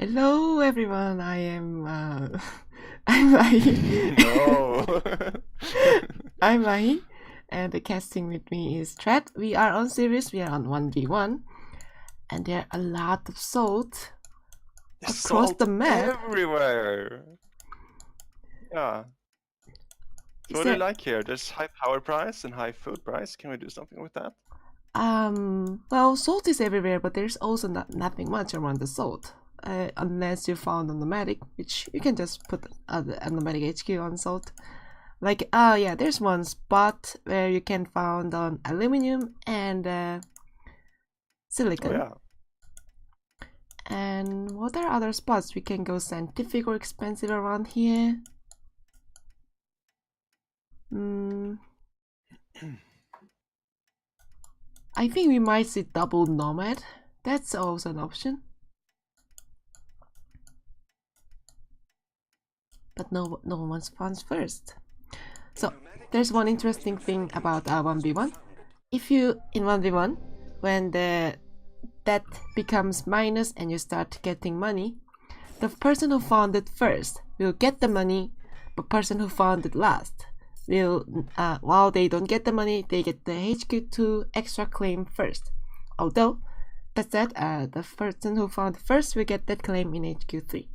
Hello everyone, I am I'm Mahi. No. I'm Mahi and the casting with me is Tret. We are on series, we are on 1v1 and there are a lot of salt There's across the salt map. everywhere. Yeah. So Is what do you there like here? There's high power price and high food price. Can we do something with that? well, salt is everywhere, but there's also nothing much around the salt. Unless you found a nomadic, which you can just put a nomadic HQ on salt. Like, oh yeah, there's one spot where you can find on aluminum and silicon. Oh yeah. And what are other spots we can go scientific or expensive around here? I think we might see double nomad. That's also an option. But no one spawns first. So there's one interesting thing about 1v1. If you in 1v1, when that becomes minus and you start getting money, the person who found it first will get the money, but person who found it last will, while they don't get the money, they get the HQ2 extra claim first. Although, that said, the person who found it first will get that claim in HQ3.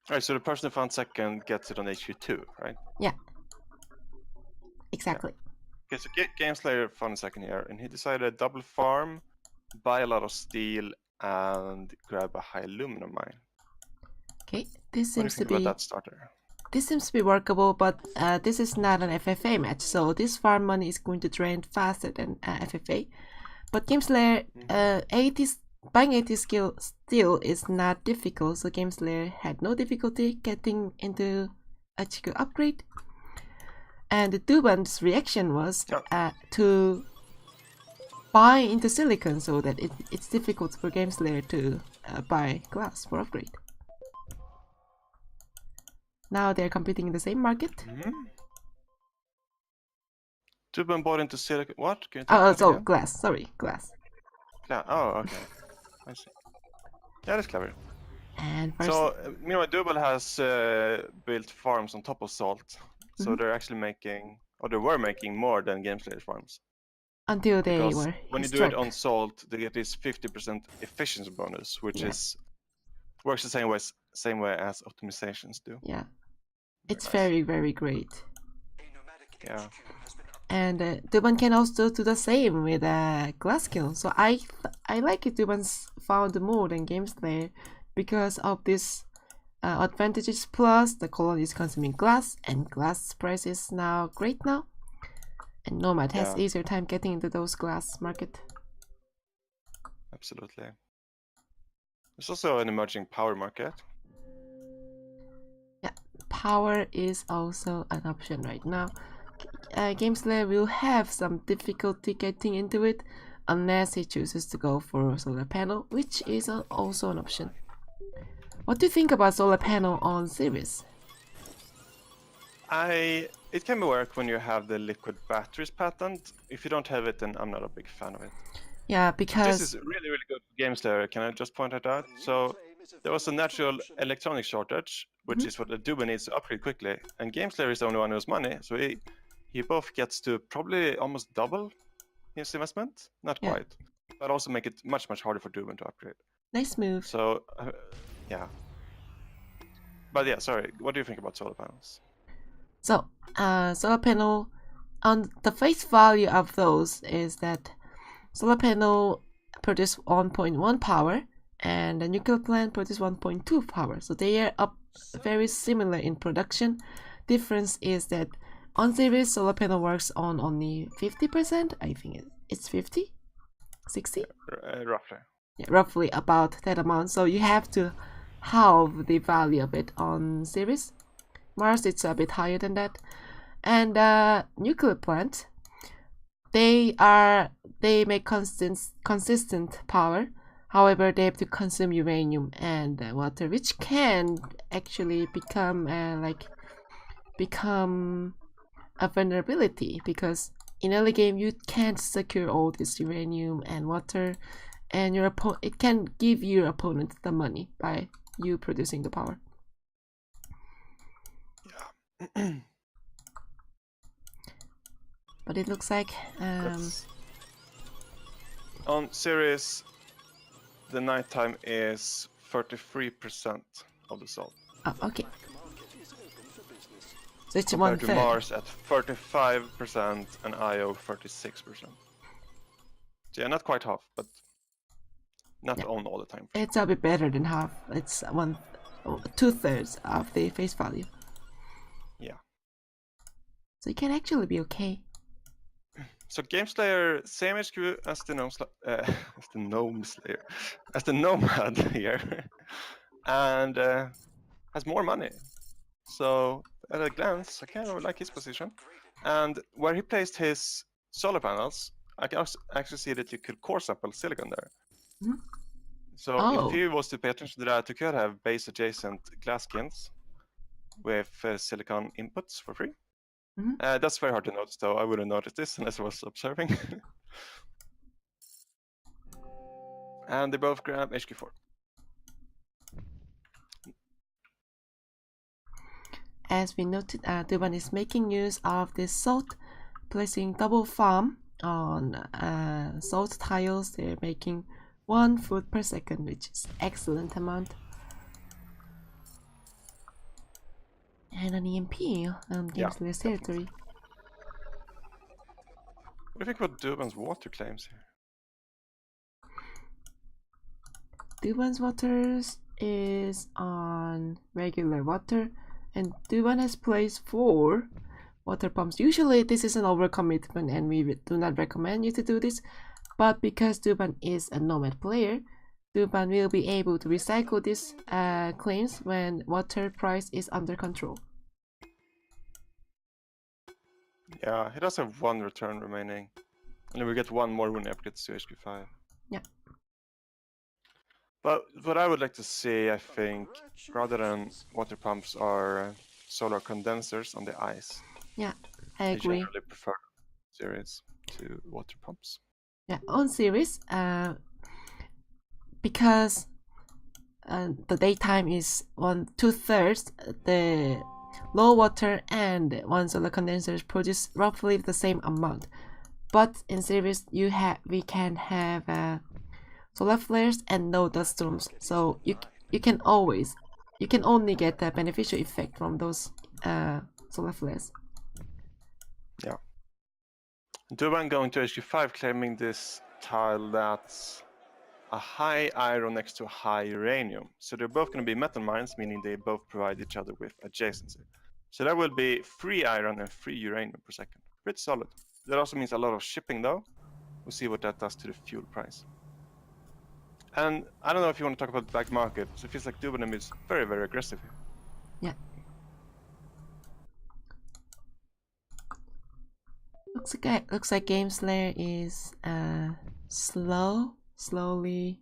Alright, so the person who found second gets it on HQ2, right? Yeah. Exactly. Okay, so Game Slayer found second here, and he decided double farm, buy a lot of steel, and grab a high aluminum mine. Okay, this What do you seems to think about be that starter? this seems to be workable, but this is not an FFA match, so this farm money is going to drain faster than FFA. But Game Slayer, 80 buying 80 skill still is not difficult, so Game Slayer had no difficulty getting into HQ upgrade. And the Duban's reaction was to buy into silicon so that it's difficult for Game Slayer to buy glass for upgrade. Now they're competing in the same market. Tuban bought into silicon. What? Can you Oh, that again? glass. Sorry, glass. Oh, okay. I see. Yeah, that's clever. And first, so, meanwhile, Dubal has built farms on top of salt. So they're actually making, or they were making more than Game Slayer's farms. Until they because were when you do it on salt, they get this 50% efficiency bonus, which works the same way as optimizations do. Yeah, it's very great. Yeah. And Duban can also do the same with glass kill. So I like it. Duban's found more than Game Slayer because of this advantages. Plus the colony is consuming glass, and glass price is now great now. And Nomad has easier time getting into those glass market. Absolutely. There's also an emerging power market. Yeah, power is also an option right now. Game Slayer will have some difficulty getting into it unless he chooses to go for solar panel, which is also an option. What do you think about solar panel on series? It can work when you have the liquid batteries patent. If you don't have it, then I'm not a big fan of it. Yeah, because this is really good for Game Slayer. Can I just point it out? So there was a natural electronics shortage, which is what the Duba needs to upgrade quickly. And Game Slayer is the only one who has money, so he both gets to probably almost double his investment. Not quite, but also make it much harder for Duba to upgrade. Nice move. So yeah. But yeah, sorry. What do you think about solar panels? So solar panel, on the face value of those is that solar panel produce 1.1 power and the nuclear plant produce 1.2 power. So they are up very similar in production. Difference is that on series solar panel works on only 50%. I think it's 50, 60. Roughly. Yeah, roughly about that amount. So you have to halve the value of it on series. Mars, it's a bit higher than that. And nuclear plant, they make consistent power. However, they have to consume uranium and water, which can actually become a vulnerability, because in early game you can't secure all this uranium and water, and it can give your opponent the money by you producing the power. Yeah. But it looks like on series, the nighttime is 33% of the salt. Oh, okay. So it's compared 1/3. to Mars at 35% and Io 36%. So yeah, not quite half, but not on all the time. It's a bit better than half. It's 2/3 of the face value. Yeah. So it can actually be okay. So Game Slayer, same HQ as the as the Nomad here, and has more money. So at a glance, I kind of like his position, and where he placed his solar panels, I can actually see that you could core sample silicon there. Mm-hmm. So if he was to pay attention to that, you could have base adjacent glass skins with silicon inputs for free. Mm-hmm. That's very hard to notice, though. I wouldn't notice this unless I was observing. And they both grab HQ4. As we noted, Duban is making use of this salt, placing double farm on salt tiles. They're making 1 foot per second, which is excellent amount. And an EMP on Game Slayer's territory. What do you think about Duban's water claims here? Duban's waters is on regular water, and Duban has placed 4 water pumps. Usually this is an overcommitment and we do not recommend you to do this, but because Duban is a Nomad player, Duban will be able to recycle these claims when water price is under control. Yeah, he does have 1 return remaining. And we get 1 more when he upgrades to HQ5. Yeah. But what I would like to see, I think, rather than water pumps, are solar condensers on the ice. Yeah, I agree. I generally prefer series to water pumps. Yeah, on series, because the daytime is 2/3, the low water and 1 solar condensers produce roughly the same amount. But in series, we can have solar flares and no dust storms, so you can only get the beneficial effect from those solar flares. Yeah. Duban going to HQ5 claiming this tile that's a high iron next to a high uranium. So they're both going to be metal mines, meaning they both provide each other with adjacency. So that will be 3 iron and 3 uranium per second. Pretty solid. That also means a lot of shipping though. We'll see what that does to the fuel price. And I don't know if you want to talk about the black market. So it feels like Duban is very, very aggressive here. Yeah. Looks like Game Slayer is slowly.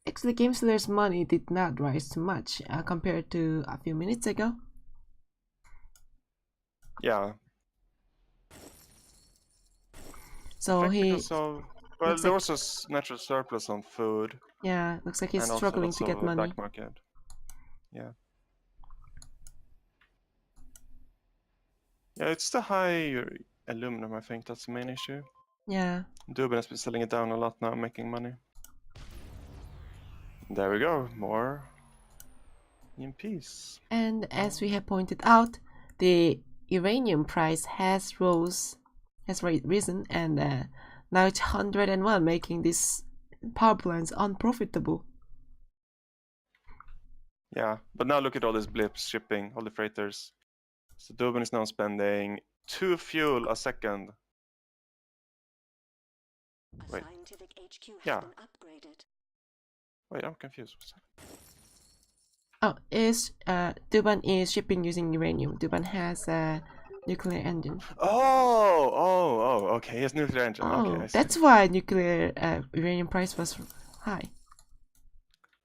Actually, Game Slayer's money did not rise too much compared to a few minutes ago. Yeah. So there was a natural surplus on food. Yeah, looks like he's struggling to get money. Black market. Yeah. Yeah, it's the high aluminum, I think that's the main issue. Yeah. Duban has been selling it down a lot now, making money. There we go, more EMPs. And as we have pointed out, the uranium price has risen, and now it's 101, making these power plants unprofitable. Yeah, but now look at all these blips shipping, all the freighters. So Duban is now spending 2 fuel a second. Wait. Yeah. Wait, I'm confused. Oh, Duban is shipping using uranium. Duban has a nuclear engine. Oh, okay, he has nuclear engine. Oh, okay, that's why nuclear uranium price was high.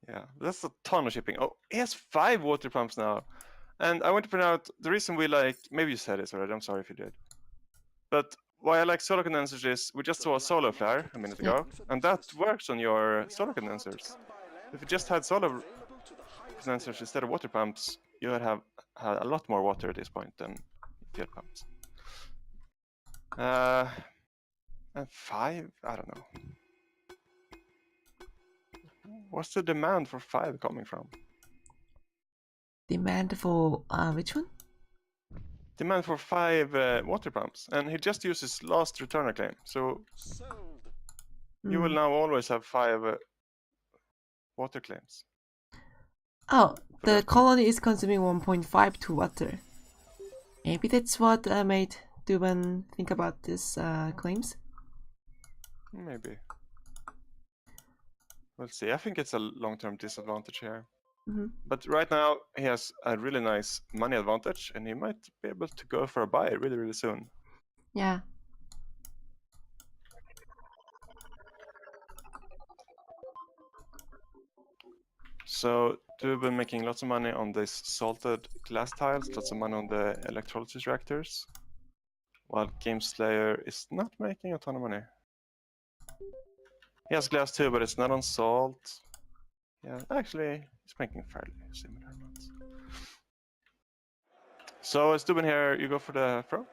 Yeah, that's a ton of shipping. Oh, he has 5 water pumps now. And I want to point out the reason we maybe you said this already, I'm sorry if you did. But why I like solar condensers is we just saw a solar flare a minute ago, and that works on your solar condensers. If you just had solar condensers instead of water pumps, you would have had a lot more water at this point than if you had pumps. And 5, I don't know. What's the demand for 5 coming from? Demand for which one? Demand for 5 water pumps, and he just uses last returner claim, so you will now always have 5 water claims. Oh, the colony is consuming 1.52 water. Maybe that's what made Duban think about these claims. Maybe. We'll see. I think it's a long-term disadvantage here. But right now he has a really nice money advantage, and he might be able to go for a buy really, really soon. Yeah. So Duban making lots of money on these salted glass tiles, lots of money on the electrolysis reactors, while Game Slayer is not making a ton of money. He has glass too, but it's not on salt. Yeah, actually, he's making fairly similar amounts. So as Duban here, you go for the front.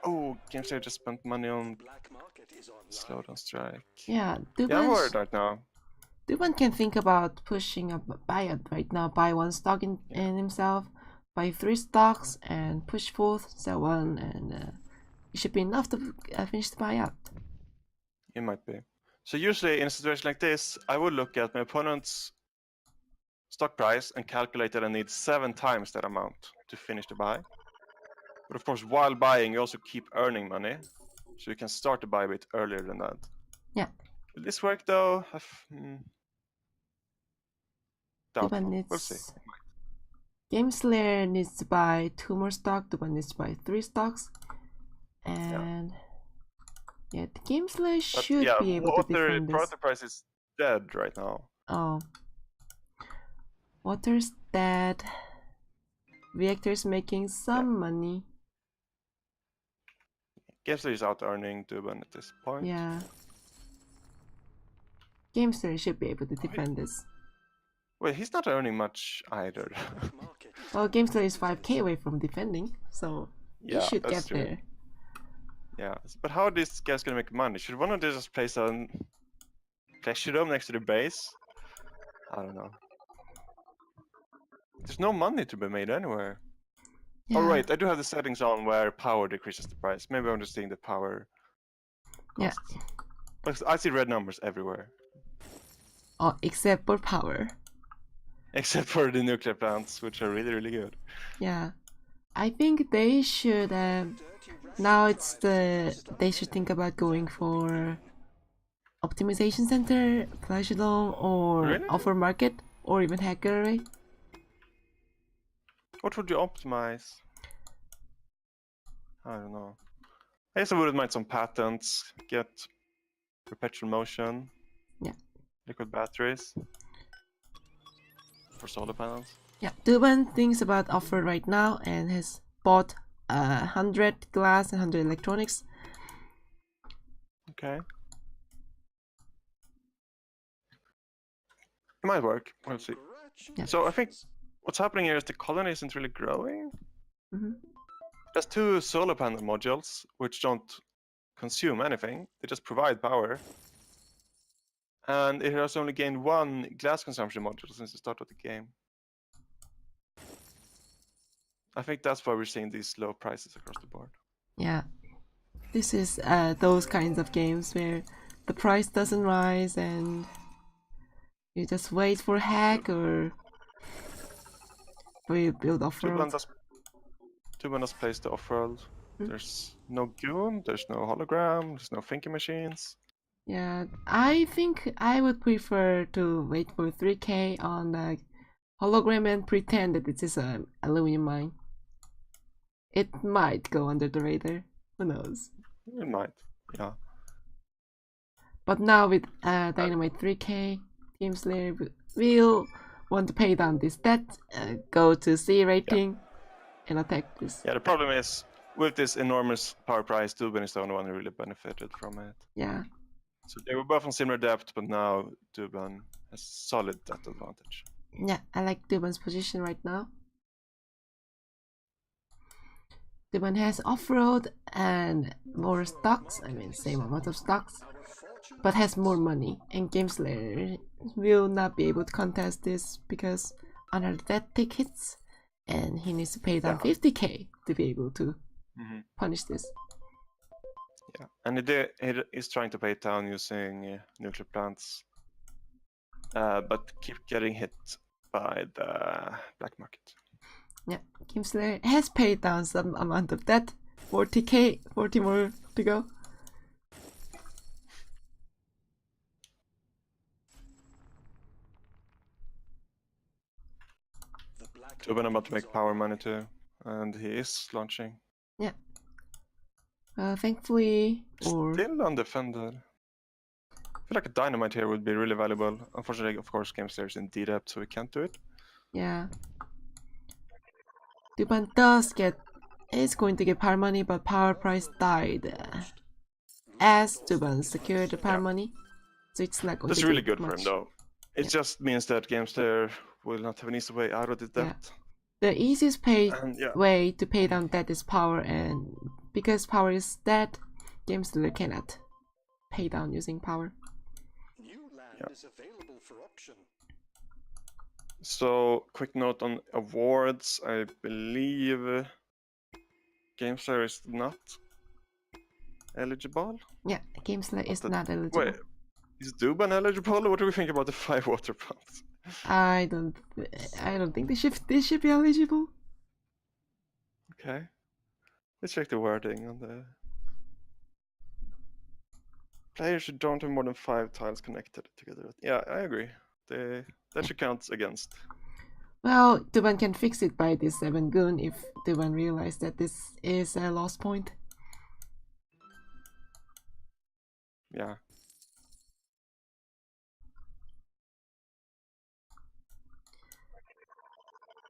Oh, Game Slayer just spent money on slowdown strike. Yeah, Yeah, I'm worried right now. Duban can think about pushing a buyout right now. Buy 1 stock in himself, buy 3 stocks, and push forth, sell 1, and it should be enough to finish the buyout. It might be. So usually in a situation like this, I would look at my opponent's stock price and calculate that I need 7 times that amount to finish the buy. But of course, while buying, you also keep earning money, so you can start to buy a bit earlier than that. Yeah. Will this work though? Doubtful. We'll see. Game Slayer needs to buy 2 more stocks. Duban needs to buy 3 stocks, and yeah, the Game Slayer should be able to defend this. Water price is dead right now. Oh, water's dead. Reactor's making some money. Game Slayer is out earning Duban at this point. Yeah. Game Slayer should be able to defend this. Wait, he's not earning much either. Well, Game Slayer is 5k away from defending, so he should get there. Yeah, but how are these guys gonna make money? Should one of them just place a pleasure dome next to the base? I don't know. There's no money to be made anywhere. Yeah. Oh right, I do have the settings on where power decreases the price. Maybe I'm just seeing the power costs. Yeah. But I see red numbers everywhere. Oh, except for power. Except for the nuclear plants, which are really, really good. Yeah. I think they should now they should think about going for optimization center, pleasure dome, or offer market, or even hacker array. What would you optimize? I don't know. I guess I wouldn't mind some patents, get perpetual motion, liquid batteries for solar panels. Yeah, Duban thinks about offer right now and has bought 100 glass and 100 electronics. Okay. It might work. We'll see. Yeah. So I think what's happening here is the colony isn't really growing. There's 2 solar panel modules which don't consume anything. They just provide power. And it has only gained 1 glass consumption module since the start of the game. I think that's why we're seeing these low prices across the board. Yeah. This is those kinds of games where the price doesn't rise and you just wait for hack or you build off-world. Duban has placed the off-world. There's no goon, there's no hologram, there's no thinking machines. Yeah, I think I would prefer to wait for 3k on the hologram and pretend that it is an aluminum mine. It might go under the radar. Who knows? It might, yeah. But now with Dynamite 3k, Game Slayer will want to pay down this debt, go to C rating, and attack this. Yeah, the problem is with this enormous power price, Dubin is the only one who really benefited from it. Yeah. So they were both on similar depth, but now Dubin has solid depth advantage. Yeah, I like Dubin's position right now. Dubin has off-road and more stocks, I mean same amount of stocks, but has more money, and Gameslayer will not be able to contest this because under that tick hits, and he needs to pay down 50k to be able to punish this. Yeah, and he is trying to pay it down using nuclear plants, but keep getting hit by the black market. Yeah, Gameslayer has paid down some amount of that. 40k, 40 more to go. Dubin about to make power money too, and he is launching. Yeah. Thankfully, or still undefended. I feel like a dynamite here would be really valuable. Unfortunately, of course, Gameslayer is in D-depth, so we can't do it. Yeah. Dubin is going to get power money, but power price died as Dubin secured the power money, so it's not going That's to really get good much. for him, though. It just means that Gameslayer will not have an easy way out of the depth. The easiest way to pay down debt is power, and because power is dead, Gameslayer cannot pay down using power. New land is available for auction. So, quick note on awards. I believe Gameslayer is not eligible. Yeah, Gameslayer is not eligible. Wait, is Dubin eligible? What do we think about the 5 water plants? I don't think they should be eligible. Okay, let's check the wording on the players who don't have more than 5 tiles connected together. Yeah, I agree. That should count against. Well, Dubin can fix it by this 7 goon if Dubin realizes that this is a lost point. Yeah.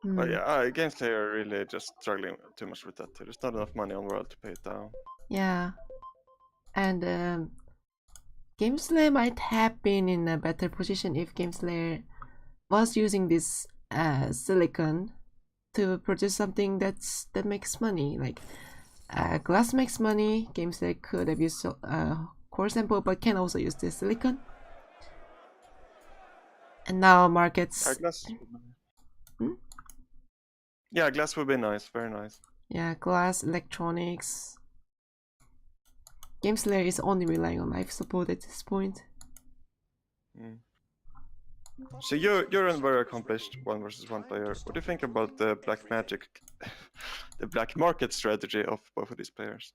But yeah, Gameslayer really just struggling too much with that. There's not enough money on World to pay it down. Yeah. And Gameslayer might have been in a better position if Gameslayer was using this silicon to produce something that makes money. Like glass makes money. Gameslayer could have used core sample, but can also use this silicon. And now markets. Glass. Yeah, glass would be nice. Very nice. Yeah, glass, electronics. Gameslayer is only relying on life support at this point. So you're a very accomplished 1 versus 1 player. What do you think about the black magic, the black market strategy of both of these players?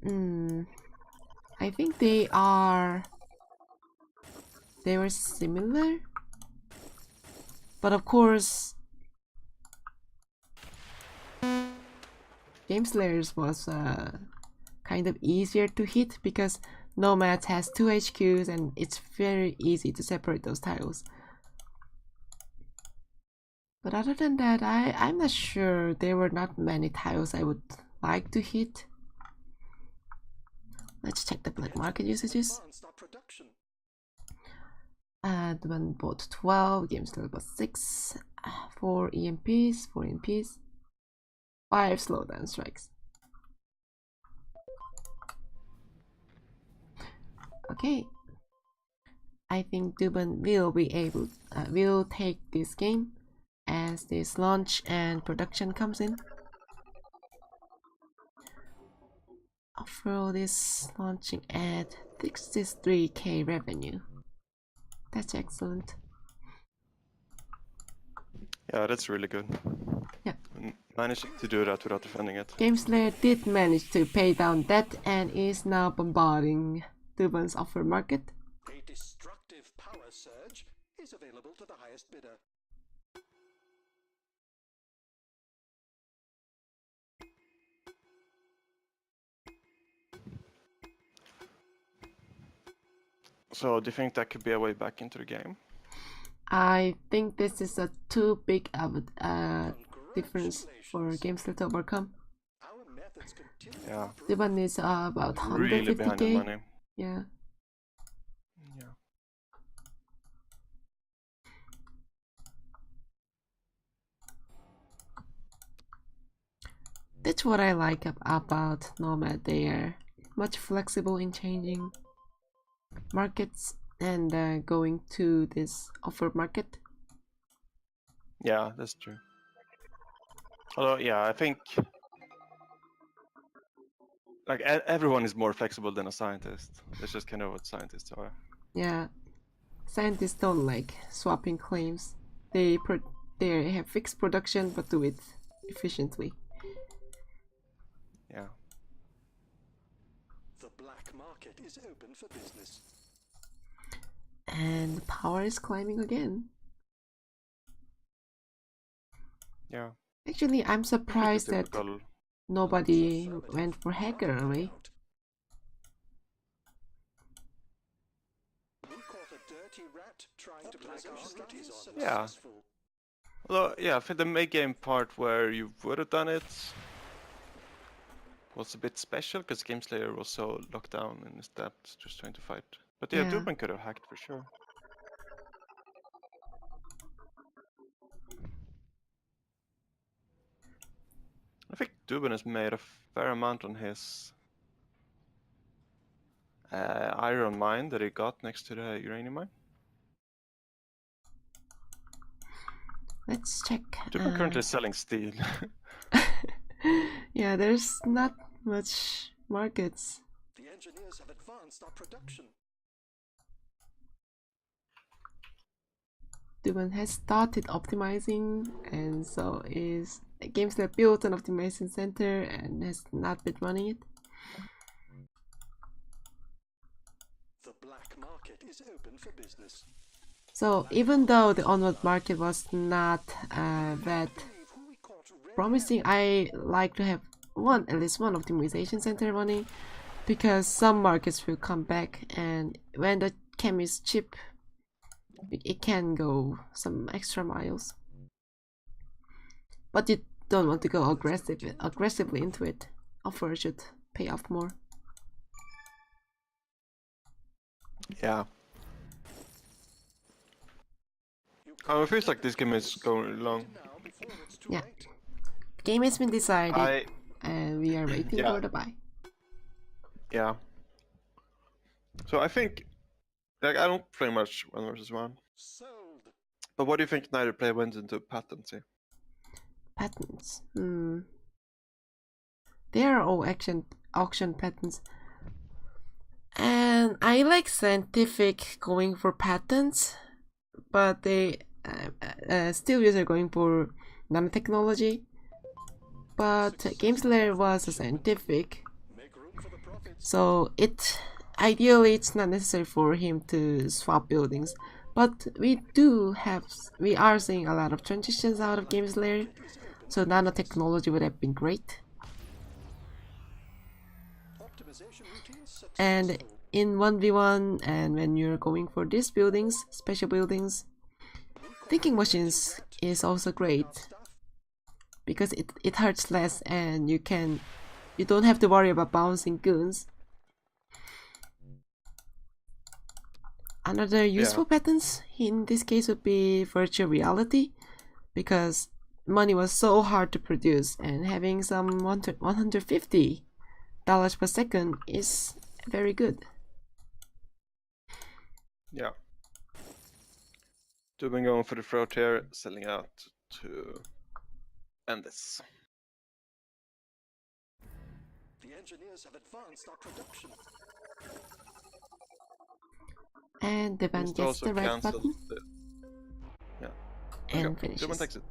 I think they were similar, but of course Gameslayer's was kind of easier to hit because Nomad has 2 HQs and it's very easy to separate those tiles. But other than that, I'm not sure. There were not many tiles I would like to hit. Let's check the black market usages. The one bought 12, Gameslayer bought 6, 4 EMPs, 4 EMPs, 5 slowdown strikes. Okay, I think Dubin will be able, will take this game as this launch and production comes in. Off-road is launching at 63k revenue. That's excellent. Yeah, that's really good. Yeah. Managed to do that without defending it. Gameslayer did manage to pay down debt and is now bombarding Dubin's offer market. A destructive power surge is available to the highest bidder. So do you think that could be a way back into the game? I think this is a too big of difference for GameStar to overcome. Our methods continue to Yeah. improve. The one is about Really behind in 150k. money. Yeah. Yeah. That's what I like about Nomad. They are much flexible in changing markets and going to this offer market. Yeah, that's true. Although, yeah, I think like everyone is more flexible than a scientist. That's just kind of what scientists are. Yeah, scientists don't like swapping claims. They have fixed production but do it efficiently. Yeah. The black market is open for business. And power is climbing again. Yeah. Actually, I'm surprised Pretty that typical. nobody went for hacker early. We caught a dirty rat trying to black our strategies on Yeah. successful. Although, yeah, for the mid-game part where you would have done it was a bit special because Game Slayer was so locked down and instead just trying to fight. But yeah, Yeah. Dubin could have hacked for sure. I think Dubin has made a fair amount on his iron mine that he got next to the uranium mine. Let's check. Dubin currently selling steel. Yeah, there's not much markets. The engineers have advanced our production. Dubin has started optimizing, and so is games that built an optimization center and has not been running it. The black market is open for business. So even though the onward market was not that Believe who we caught red promising, I like to have at least one optimization center running, because some markets will come back, and when the chem is cheap, it can go some extra miles. But you don't want to go aggressively into it. Offer should pay off more. Yeah. It feels like this game is going long. now before it's too Yeah. late. The game has been decided, I and we are waiting Yeah. for the buy. yeah. So I think like I don't play much 1v1. Sold. But what do you think neither player went into patency? Patents. They are all auction patents. And I like scientific going for patents, but they still are going for nanotechnology. But GameSlayer was a scientific, Make room for the profits. so ideally it's not necessary for him to swap buildings. But we are seeing a lot of transitions out of GameSlayer, so nanotechnology would have been great. Optimization routine successful. And in 1v1, and when you're going for these buildings, special buildings, thinking machines is also great, Staff. because it hurts less, and you don't have to worry about bouncing goons. Another useful patterns in this case would be virtual reality, because money was so hard to produce, and having some $150 per second is very good. Yeah. Dubin going for the throat here, selling out to end this. The engineers have advanced our production. And the van He's gets also the red cancelled button the... Yeah. and Okay, Dubin finishes. takes it.